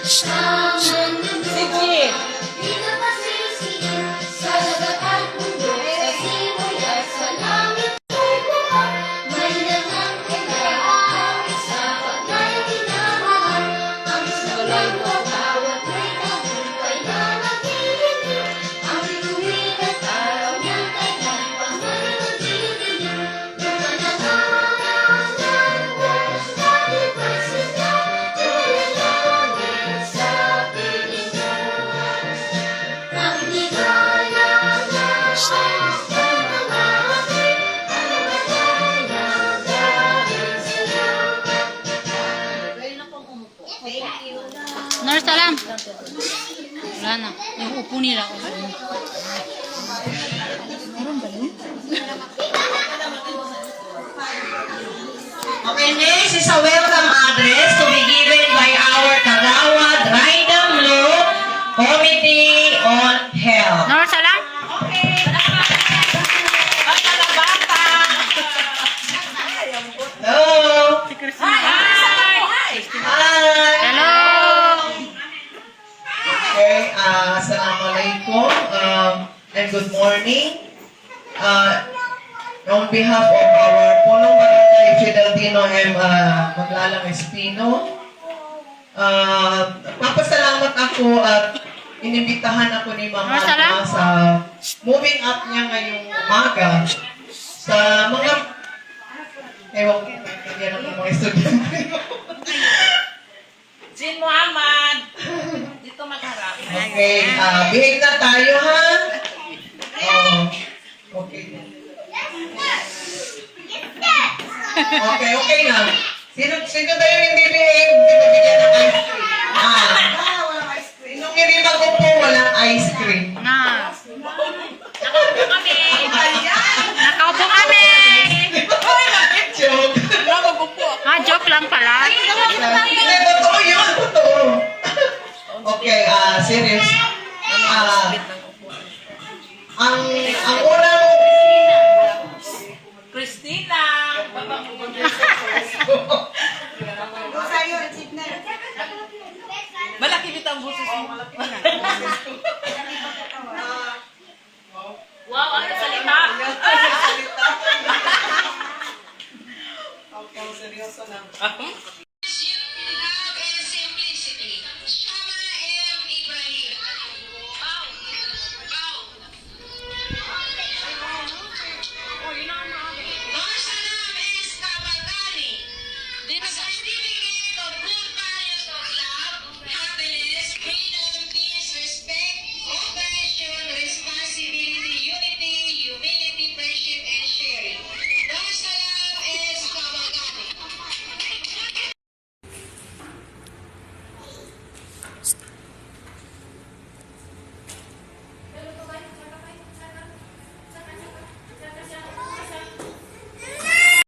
Sige. Nurse, alam. Wala na. Yung upo nila. Okay, next is a welcome address to be given by our Kagawad Raidamlo Committee on Health. Nurse, alam. Hello! Hi! Hello. Okay, assalamualaikum and good morning. On behalf of our Punong Barangay Fideltino M. Maglalang Espino, papasalamat ako at inimbitahan ako ni Ma'am Alma sa moving up niya ngayong umaga sa mga ewan ko, yan ang mga estudyante. Jin Muhammad. Dito magharap. Okay, behave na tayo ha? Okay. Okay na. Sino tayo hindi behave? Hindi mabigyan ng ice cream. Sinong hindi mag-upo, walang ice cream. Na. Nakaupo kami. Nakaupo kami. Joke. Joke lang pala. Hindi, totoo yun. Totoo. Okay, serious. Ang unang Christina. Malaki bit ang busis mo. Wow, ano salita? Okay, seryoso lang.